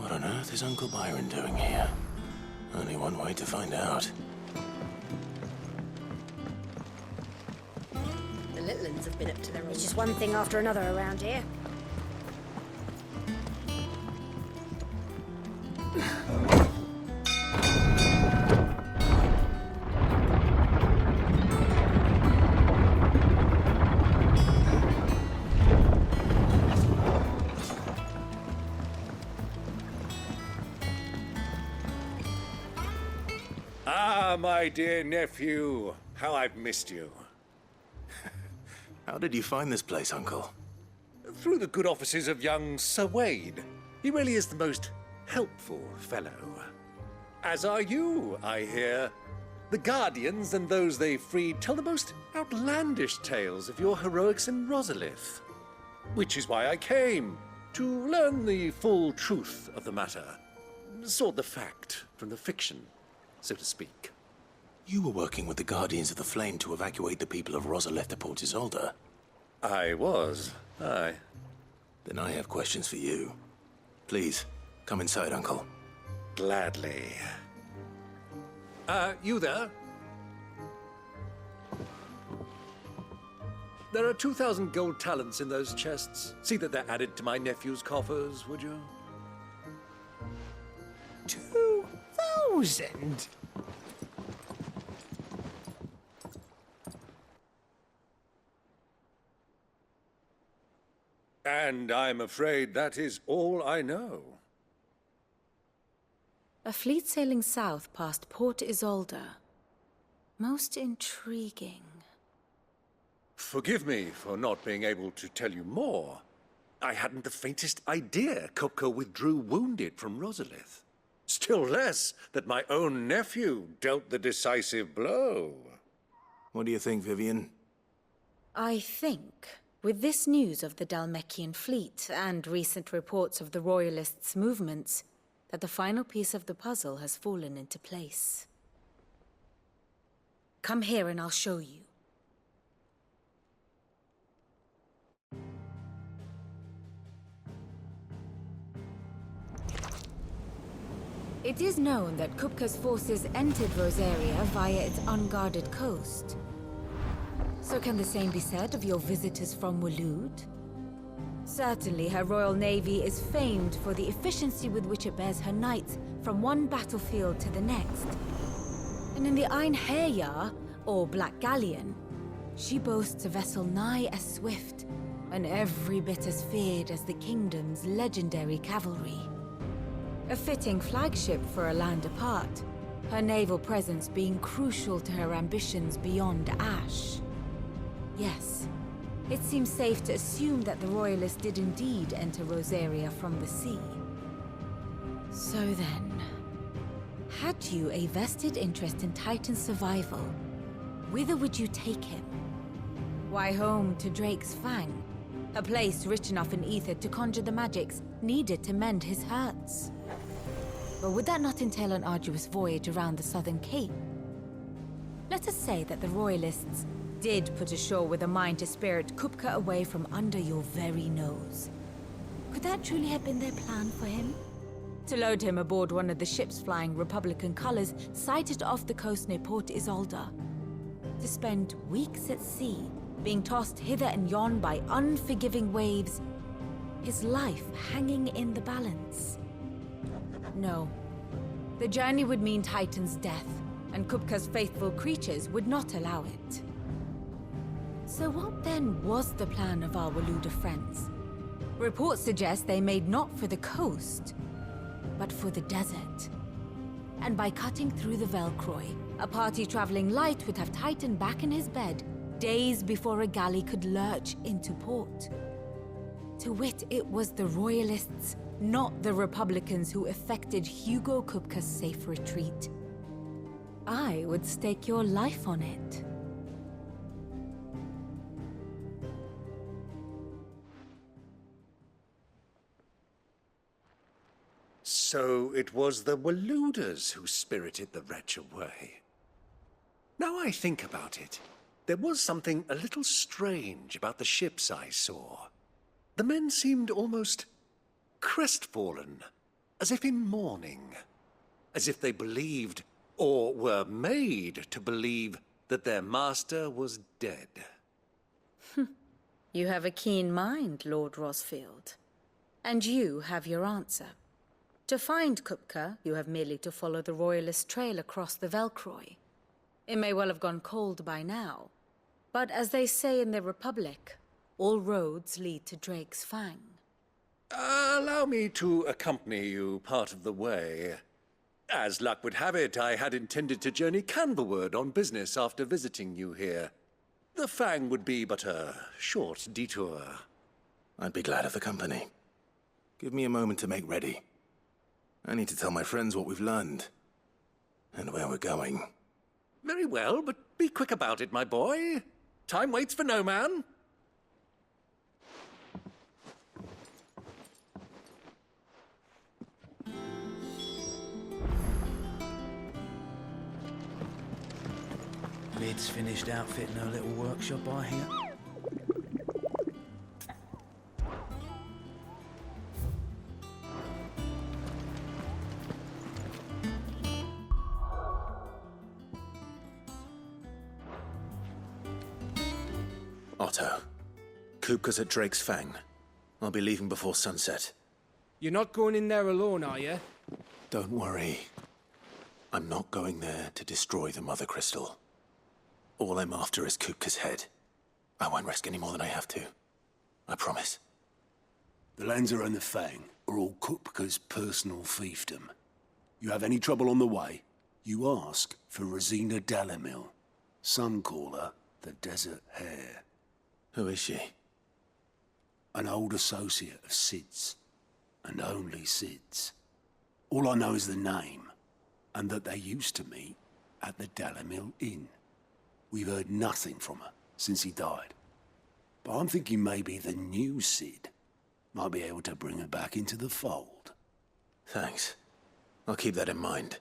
What on earth is Uncle Byron doing here? Only one way to find out. The Littlands have been up to their own. It's just one thing after another around here. Ah, my dear nephew. How I've missed you. How did you find this place, Uncle? Through the good offices of young Sir Wade. He really is the most helpful fellow. As are you, I hear. The Guardians and those they freed tell the most outlandish tales of your heroics in Rosalith. Which is why I came, to learn the full truth of the matter. Sort the fact from the fiction, so to speak. You were working with the Guardians of the Flame to evacuate the people of Rosalith to Port Isolde. I was, aye. Then I have questions for you. Please, come inside, Uncle. Gladly. You there? There are 2,000 gold talents in those chests. See that they're added to my nephew's coffers, would you? 2,000? And I'm afraid that is all I know. A fleet sailing south past Port Isolde. Most intriguing. Forgive me for not being able to tell you more. I hadn't the faintest idea Kupka withdrew wounded from Rosalith. Still less that my own nephew dealt the decisive blow. What do you think, Vivian? I think, with this news of the Dalmekian fleet and recent reports of the Royalists' movements, that the final piece of the puzzle has fallen into place. Come here and I'll show you. It is known that Kupka's forces entered Rosaria via its unguarded coast. So can the same be said of your visitors from Waloed? Certainly, her Royal Navy is famed for the efficiency with which it bears her knights from one battlefield to the next. And in the Einherjar, or Black Galleon, she boasts a vessel nigh as swift and every bit as feared as the kingdom's legendary cavalry. A fitting flagship for a land apart, her naval presence being crucial to her ambitions beyond Ash. Yes. It seems safe to assume that the Royalists did indeed enter Rosaria from the sea. So then, had you a vested interest in Titan's survival, whither would you take him? Why, home to Drake's Fang, a place rich enough in ether to conjure the magics needed to mend his hurts. But would that not entail an arduous voyage around the southern cape? Let us say that the Royalists did put ashore with a mind to spirit Kupka away from under your very nose. Could that truly have been their plan for him? To load him aboard one of the ships flying Republican colors sighted off the coast near Port Isolde. To spend weeks at sea, being tossed hither and yon by unforgiving waves, his life hanging in the balance. No. The journey would mean Titan's death, and Kupka's faithful creatures would not allow it. So what then was the plan of our Waluda friends? Reports suggest they made not for the coast, but for the desert. And by cutting through the Velcroy, a party traveling light would have Titan back in his bed days before a galley could lurch into port. To wit, it was the Royalists, not the Republicans, who effected Hugo Kupka's safe retreat. I would stake your life on it. So it was the Waluders who spirited the wretch away. Now I think about it, there was something a little strange about the ships I saw. The men seemed almost crestfallen, as if in mourning, as if they believed, or were made to believe, that their master was dead. You have a keen mind, Lord Rosfield. And you have your answer. To find Kupka, you have merely to follow the Royalist trail across the Velcroy. It may well have gone cold by now, but as they say in the Republic, all roads lead to Drake's Fang. Allow me to accompany you part of the way. As luck would have it, I had intended to journey Canverward on business after visiting you here. The Fang would be but a short detour. I'd be glad of the company. Give me a moment to make ready. I need to tell my friends what we've learned. And where we're going. Very well, but be quick about it, my boy. Time waits for no man. Lid's finished outfitting her little workshop, I hear. Otto, Kupka's at Drake's Fang. I'll be leaving before sunset. You're not going in there alone, are you? Don't worry. I'm not going there to destroy the Mother Crystal. All I'm after is Kupka's head. I won't risk any more than I have to. I promise. The lands around the Fang are all Kupka's personal fiefdom. You have any trouble on the way, you ask for Rosina Dalamil. Some call her the Desert Hare. Who is she? An old associate of Sid's, and only Sid's. All I know is the name, and that they used to meet at the Dalamil Inn. We've heard nothing from her since he died. But I'm thinking maybe the new Sid might be able to bring her back into the fold. Thanks. I'll keep that in mind.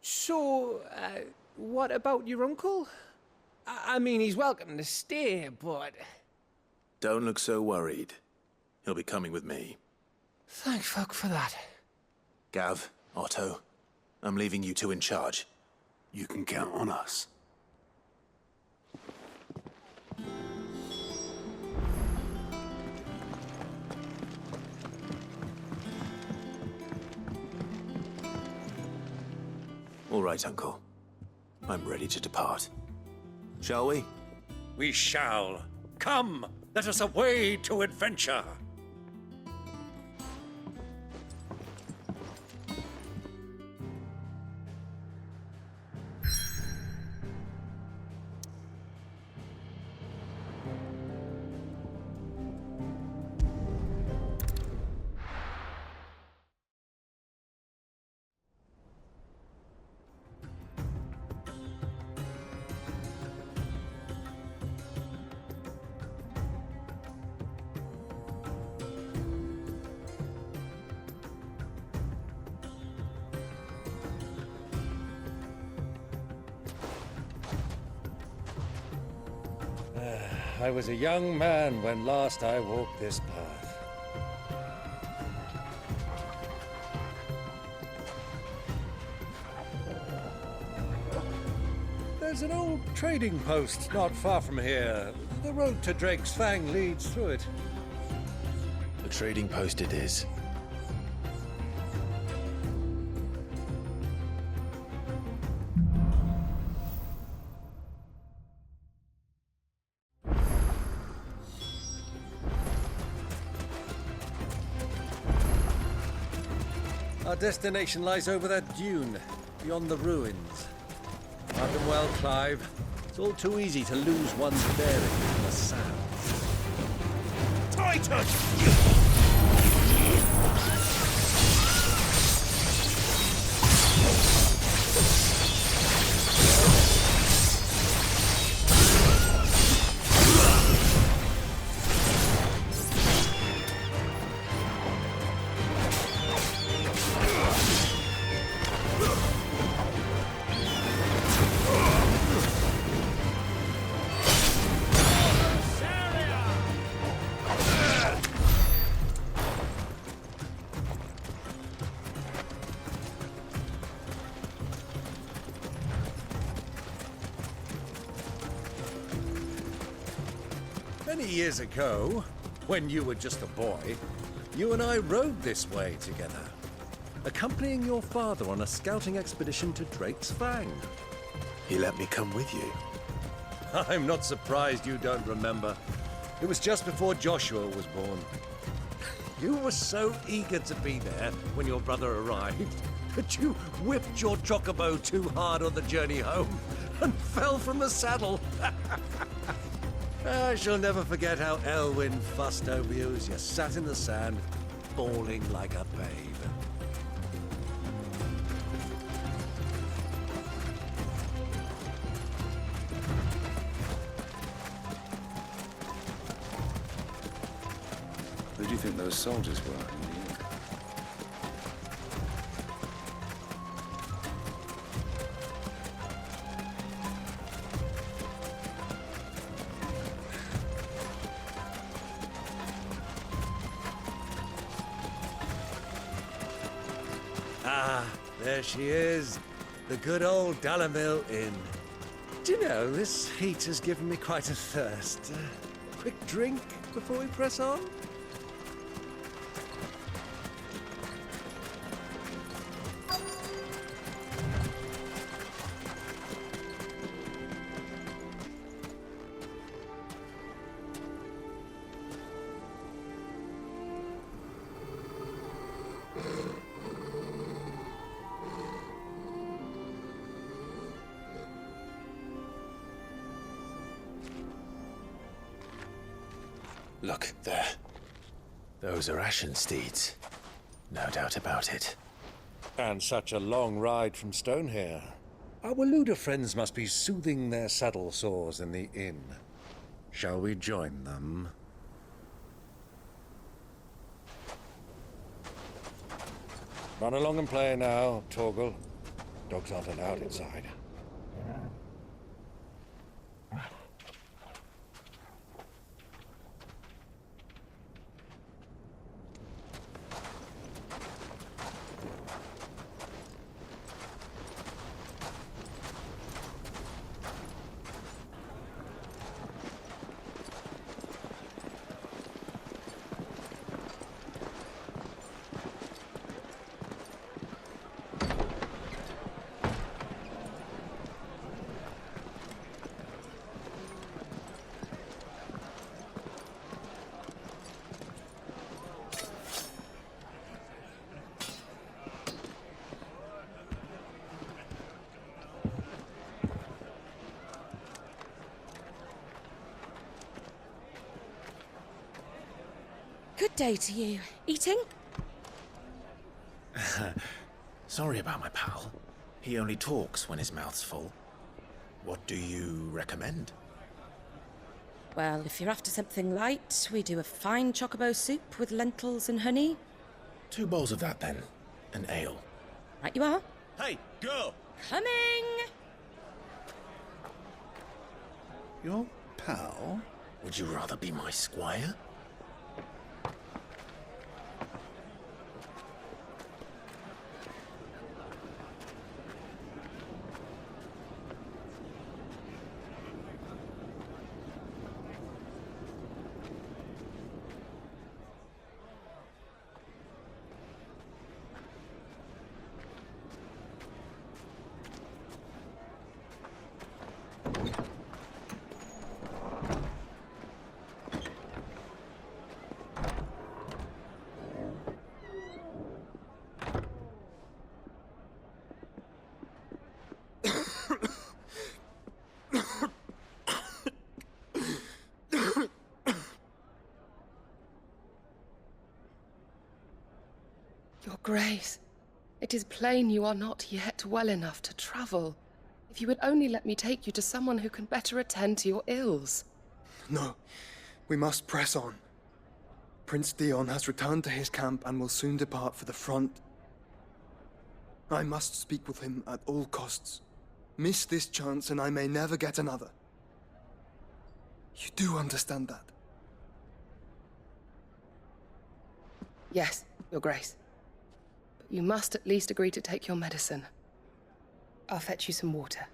So, what about your uncle? I mean, he's welcome to stay, but... Don't look so worried. He'll be coming with me. Thank fuck for that. Gav, Otto, I'm leaving you two in charge. You can count on us. All right, Uncle. I'm ready to depart. Shall we? We shall. Come, let us away to adventure. I was a young man when last I walked this path. There's an old trading post not far from here. The road to Drake's Fang leads through it. The trading post it is. Our destination lies over that dune, beyond the ruins. Welcome well, Clive. It's all too easy to lose one's bearings in the sand. Titan! Many years ago, when you were just a boy, you and I rode this way together, accompanying your father on a scouting expedition to Drake's Fang. He let me come with you. I'm not surprised you don't remember. It was just before Joshua was born. You were so eager to be there when your brother arrived that you whipped your chocobo too hard on the journey home and fell from the saddle. I shall never forget how Elwyn fussed over you as you sat in the sand, bawling like a babe. Who do you think those soldiers were? Ah, there she is. The good old Dalamil Inn. Do you know, this heat has given me quite a thirst. Quick drink before we press on? Look, there. Those are Ashen steeds. No doubt about it. And such a long ride from Stonehair. Our Waluda friends must be soothing their saddle sores in the inn. Shall we join them? Run along and play now, Torgal. Dogs aren't allowed inside. Good day to you. Eating? Sorry about my pal. He only talks when his mouth's full. What do you recommend? Well, if you're after something light, we do a fine chocobo soup with lentils and honey. 2 bowls of that, then. An ale. Right you are. Hey, girl! Coming! Your pal? Would you rather be my squire? Your Grace, it is plain you are not yet well enough to travel. If you would only let me take you to someone who can better attend to your ills. No, we must press on. Prince Dion has returned to his camp and will soon depart for the front. I must speak with him at all costs. Miss this chance and I may never get another. You do understand that? Yes, Your Grace. But you must at least agree to take your medicine. I'll fetch you some water.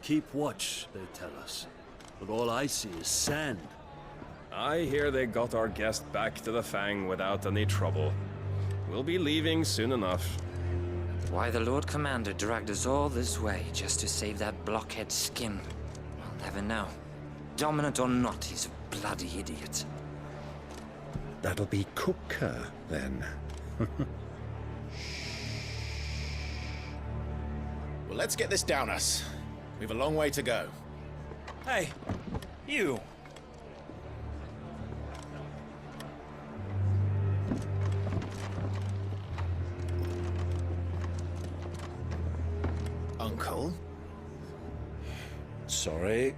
keep watch, they tell us. But all I see is sand. I hear they got our guest back to the Fang without any trouble. We'll be leaving soon enough. Why the Lord Commander dragged us all this way just to save that blockhead skin, I'll never know. Dominant or not, he's a bloody idiot. That'll be Kupka, then. Well, let's get this down us. We've a long way to go. Hey, you. Uncle? Sorry.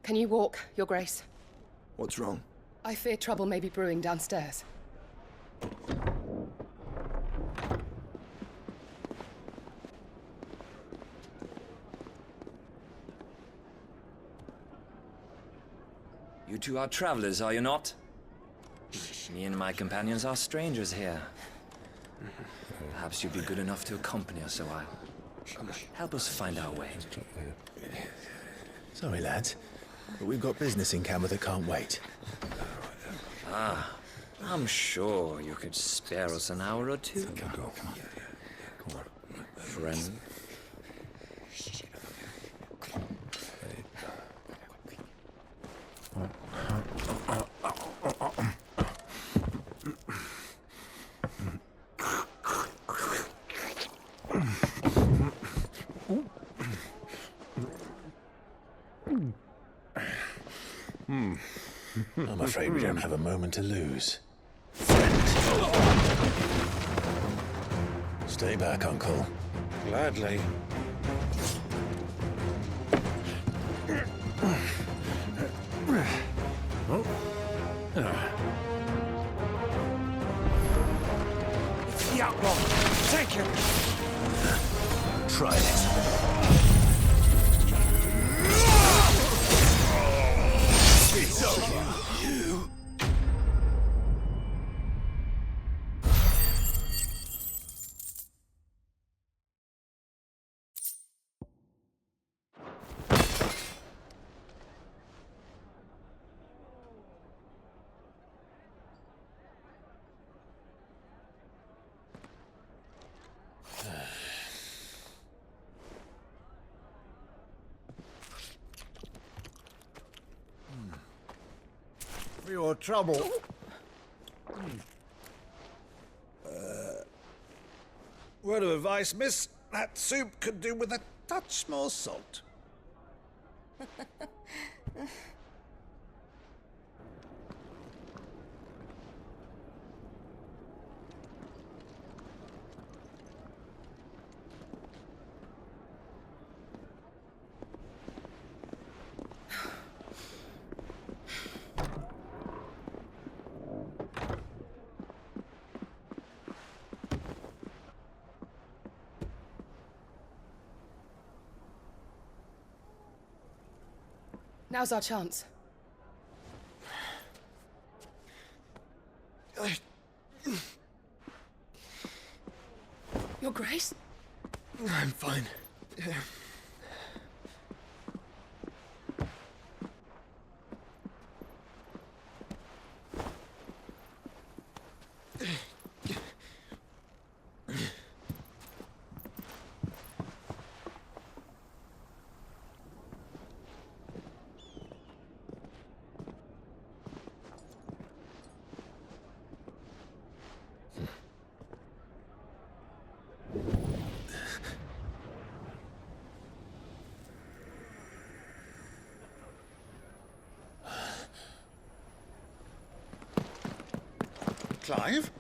Can you walk, Your Grace? What's wrong? I fear trouble may be brewing downstairs. You two are travelers, are you not? Me and my companions are strangers here. Perhaps you'd be good enough to accompany us a while. Help us find our way. Sorry, lads, but we've got business in camera that can't wait. Ah, I'm sure you could spare us an hour or two. Come on. Friend. I'm afraid we don't have a moment to lose. Stay back, Uncle. Gladly. It's the outlaw. Take him. Try it. It's over. You. For your trouble. Word of advice, miss. That soup could do with a touch more salt. Now's our chance. Your Grace? I'm fine. Clive?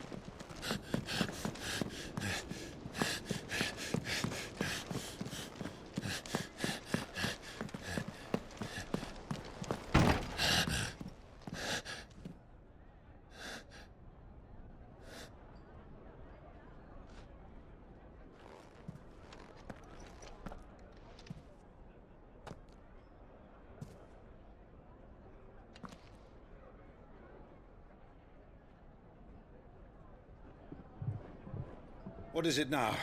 What is it now?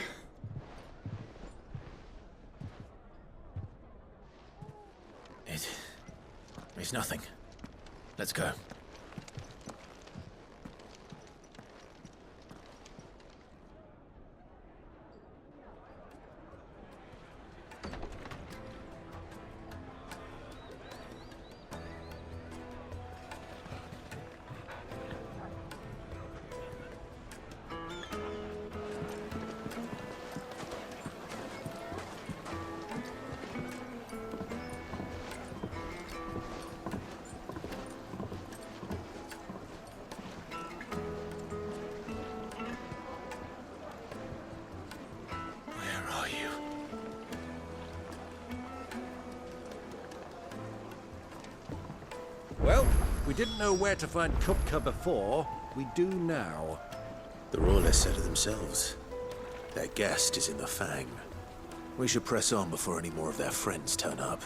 It's nothing. Let's go. Well, we didn't know where to find Kupka before. We do now. The Royalists said it themselves. Their guest is in the Fang. We should press on before any more of their friends turn up.